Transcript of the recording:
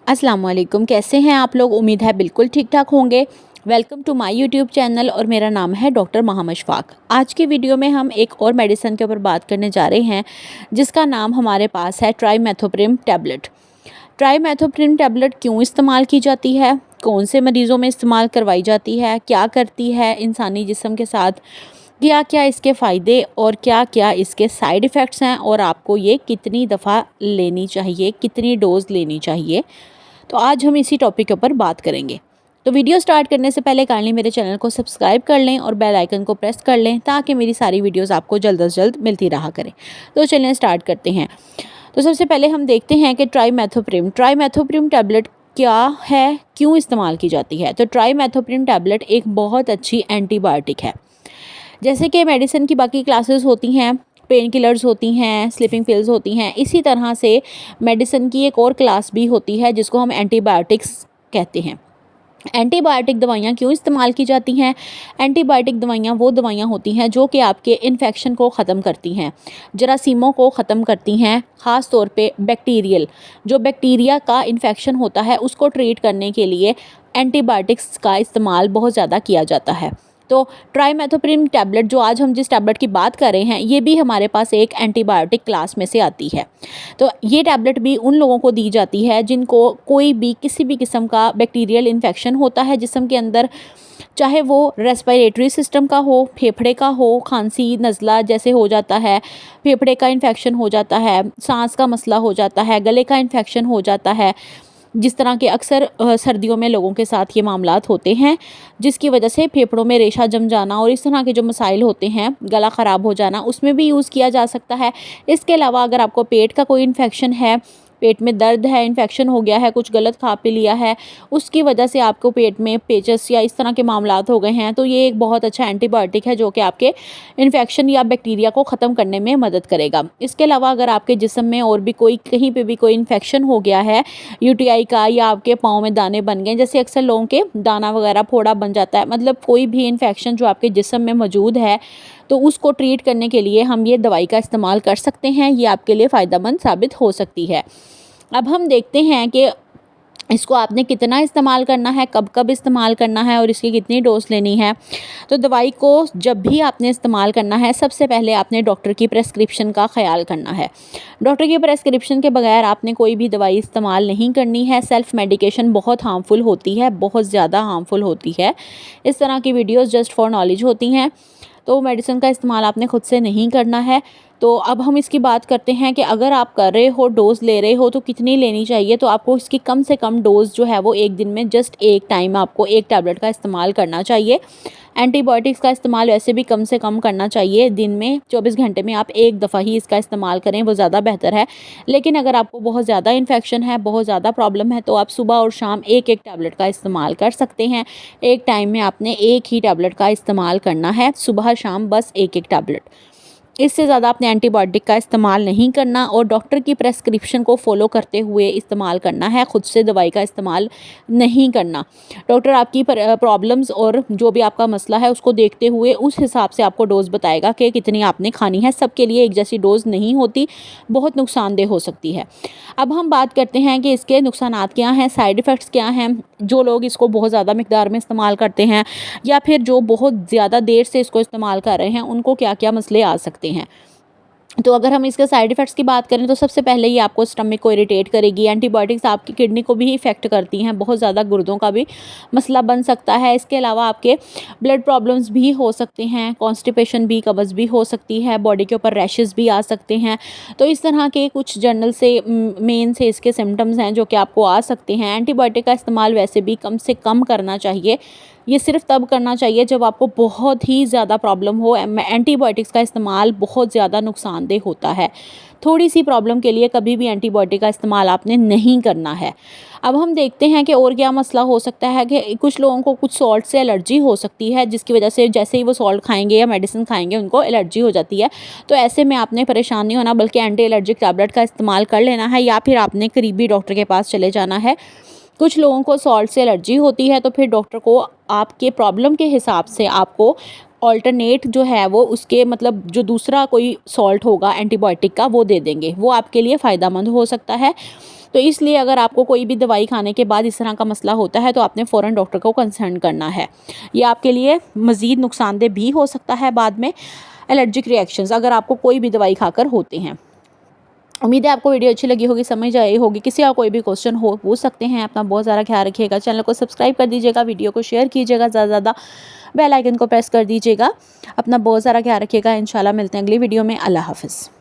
अस्सलाम वालेकुम, कैसे हैं आप लोग। उम्मीद है बिल्कुल ठीक ठाक होंगे। Welcome to my YouTube channel और मेरा नाम है डॉक्टर महम अशफाक। आज की वीडियो में हम एक और मेडिसिन के ऊपर बात करने जा रहे हैं जिसका नाम हमारे पास है ट्राइमेथोप्रिम टैबलेट। ट्राइमेथोप्रिम टैबलेट क्यों इस्तेमाल की जाती है, कौन से मरीज़ों में इस्तेमाल करवाई जाती है, क्या करती है इंसानी जिस्म के साथ, क्या क्या इसके फ़ायदे और क्या क्या इसके साइड इफ़ेक्ट्स हैं और आपको ये कितनी दफ़ा लेनी चाहिए, कितनी डोज़ लेनी चाहिए। तो आज हम इसी टॉपिक के ऊपर बात करेंगे। तो वीडियो स्टार्ट करने से पहले काइंडली मेरे चैनल को सब्सक्राइब कर लें और बेल आइकन को प्रेस कर लें ताकि मेरी सारी वीडियोस आपको जल्द से जल्द मिलती रहा करें। तो चलिए स्टार्ट करते हैं। तो सबसे पहले हम देखते हैं कि ट्राइमेथोप्रिम टैबलेट क्या है, क्यों इस्तेमाल की जाती है। तो ट्राइमेथोप्रिम टैबलेट एक बहुत अच्छी एंटीबायोटिक है। जैसे कि मेडिसिन की बाकी क्लासेस होती हैं, पेन किलर्स होती हैं, स्लीपिंग पिल्स होती हैं, इसी तरह से मेडिसिन की एक और क्लास भी होती है जिसको हम एंटीबायोटिक्स कहते हैं। एंटीबायोटिक दवाइयाँ क्यों इस्तेमाल की जाती हैं। एंटीबायोटिक दवाइयाँ वो दवाइयाँ होती हैं जो कि आपके इन्फेक्शन को ख़त्म करती हैं, जरासीमों को ख़त्म करती हैं। ख़ास तौर पे बैक्टीरियल जो बैक्टीरिया का इन्फेक्शन होता है उसको ट्रीट करने के लिए एंटीबायोटिक्स का इस्तेमाल बहुत ज़्यादा किया जाता है। तो ट्राइमेथोप्रिम टैबलेट जो आज हम जिस टैबलेट की बात कर रहे हैं ये भी हमारे पास एक एंटीबायोटिक क्लास में से आती है। तो ये टैबलेट भी उन लोगों को दी जाती है जिनको कोई भी किसी भी किस्म का बैक्टीरियल इन्फेक्शन होता है जिस्म के अंदर, चाहे वो रेस्पिरेटरी सिस्टम का हो, फेफड़े का हो, खांसी नज़ला जैसे हो जाता है, फेफड़े का इन्फेक्शन हो जाता है, सांस का मसला हो जाता है, गले का इन्फेक्शन हो जाता है, जिस तरह के अक्सर सर्दियों में लोगों के साथ ये मामलात होते हैं जिसकी वजह से फेफड़ों में रेशा जम जाना और इस तरह के जो मसाइल होते हैं, गला ख़राब हो जाना, उसमें भी यूज़ किया जा सकता है। इसके अलावा अगर आपको पेट का कोई इन्फेक्शन है, पेट में दर्द है, इन्फेक्शन हो गया है, कुछ गलत खा पी लिया है, उसकी वजह से आपको पेट में पेचस या इस तरह के मामलात हो गए हैं, तो ये एक बहुत अच्छा एंटीबायोटिक है जो कि आपके इन्फेक्शन या बैक्टीरिया को ख़त्म करने में मदद करेगा। इसके अलावा अगर आपके जिस्म में और भी कोई कहीं पे भी कोई इन्फेक्शन हो गया है यूटीआई का, या आपके पाँव में दाने बन गए, जैसे अक्सर लोगों के दाना वगैरह फोड़ा बन जाता है, मतलब कोई भी इन्फेक्शन जो आपके जिस्म में मौजूद है, तो उसको ट्रीट करने के लिए हम ये दवाई का इस्तेमाल कर सकते हैं। ये आपके लिए फ़ायदेमंद साबित हो सकती है। अब हम देखते हैं कि इसको आपने कितना इस्तेमाल करना है, कब कब इस्तेमाल करना है और इसकी कितनी डोज लेनी है। तो दवाई को जब भी आपने इस्तेमाल करना है, सबसे पहले आपने डॉक्टर की प्रेस्क्रिप्शन का ख्याल करना है। डॉक्टर की प्रेस्क्रिप्शन के बगैर आपने कोई भी दवाई इस्तेमाल नहीं करनी है। सेल्फ़ मेडिकेशन बहुत हार्मफुल होती है, बहुत ज़्यादा हार्मफुल होती है। इस तरह की वीडियोज़ जस्ट फॉर नॉलेज होती हैं, तो मेडिसिन का इस्तेमाल आपने खुद से नहीं करना है। तो अब हम इसकी बात करते हैं कि अगर आप कर रहे हो, डोज़ ले रहे हो, तो कितनी लेनी चाहिए। तो आपको इसकी कम से कम डोज़ जो है वो एक दिन में जस्ट एक टाइम आपको एक टैबलेट का इस्तेमाल करना चाहिए। एंटीबायोटिक्स का इस्तेमाल वैसे भी कम से कम करना चाहिए। दिन में 24 घंटे में आप एक दफ़ा ही इसका इस्तेमाल करें, वो ज़्यादा बेहतर है। लेकिन अगर आपको बहुत ज़्यादा इन्फेक्शन है, बहुत ज़्यादा प्रॉब्लम है, तो आप सुबह और शाम एक एक टैबलेट का इस्तेमाल कर सकते हैं। एक टाइम में आपने एक ही टैबलेट का इस्तेमाल करना है, सुबह शाम बस एक एक टैबलेट। इससे ज़्यादा आपने एंटीबायोटिक का इस्तेमाल नहीं करना और डॉक्टर की प्रेस्क्रिप्शन को फॉलो करते हुए इस्तेमाल करना है, खुद से दवाई का इस्तेमाल नहीं करना। डॉक्टर आपकी प्रॉब्लम्स और जो भी आपका मसला है उसको देखते हुए उस हिसाब से आपको डोज़ बताएगा कि कितनी आपने खानी है। सबके लिए एक जैसी डोज़ नहीं होती, बहुत नुकसानदेह हो सकती है। अब हम बात करते हैं कि इसके नुकसानात क्या हैं, साइड इफ़ेक्ट्स क्या हैं। जो लोग इसको बहुत ज़्यादा मिकदार में इस्तेमाल करते हैं या फिर जो बहुत ज़्यादा देर से इसको इस्तेमाल कर रहे हैं, उनको क्या क्या मसले आ सकते हैं। तो अगर हम इसके साइड इफ़ेक्ट्स की बात करें तो सबसे पहले ये आपको स्टमक को इरिटेट करेगी। एंटीबायोटिक्स आपकी किडनी को भी इफ़ेक्ट करती हैं, बहुत ज़्यादा गुर्दों का भी मसला बन सकता है। इसके अलावा आपके ब्लड प्रॉब्लम्स भी हो सकते हैं, कॉन्स्टिपेशन भी, कब्ज़ भी हो सकती है, बॉडी के ऊपर रैशेज़ भी आ सकते हैं। तो इस तरह के कुछ जनरल से मेन से इसके सिम्टम्स हैं जो कि आपको आ सकते हैं। एंटीबायोटिक का इस्तेमाल वैसे भी कम से कम करना चाहिए। ये सिर्फ तब करना चाहिए जब आपको बहुत ही ज़्यादा प्रॉब्लम हो। एंटीबायोटिक्स का इस्तेमाल बहुत ज़्यादा नुकसानदेह होता है। थोड़ी सी प्रॉब्लम के लिए कभी भी एंटीबायोटिक का इस्तेमाल आपने नहीं करना है। अब हम देखते हैं कि और क्या मसला हो सकता है कि कुछ लोगों को कुछ सॉल्ट से एलर्जी हो सकती है, जिसकी वजह से जैसे ही वो सॉल्ट खाएंगे या मेडिसिन खाएंगे उनको एलर्जी हो जाती है। तो ऐसे में आपने परेशान नहीं होना, बल्कि एंटी एलर्जिक टैबलेट का इस्तेमाल कर लेना है या फिर आपने करीबी डॉक्टर के पास चले जाना है। कुछ लोगों को सॉल्ट से एलर्जी होती है तो फिर डॉक्टर को आपके प्रॉब्लम के हिसाब से आपको ऑल्टरनेट जो है वो उसके मतलब जो दूसरा कोई सॉल्ट होगा एंटीबायोटिक का वो दे देंगे, वो आपके लिए फ़ायदेमंद हो सकता है। तो इसलिए अगर आपको कोई भी दवाई खाने के बाद इस तरह का मसला होता है तो आपने फ़ौरन डॉक्टर को कंसल्ट करना है। ये आपके लिए मज़ीद नुकसानदेह भी हो सकता है बाद में, एलर्जिक रिएक्शंस अगर आपको कोई भी दवाई खाकर होते हैं। उम्मीद है आपको वीडियो अच्छी लगी होगी, समझ आई होगी। किसी का कोई भी क्वेश्चन हो पूछ सकते हैं। अपना बहुत सारा ख्याल रखिएगा। चैनल को सब्सक्राइब कर दीजिएगा, वीडियो को शेयर कीजिएगा, ज़्यादा से ज़्यादा बेल आइकन को प्रेस कर दीजिएगा। अपना बहुत सारा ख्याल रखिएगा। इंशाल्लाह मिलते हैं अगली वीडियो में। अल्लाह हाफ़िज़।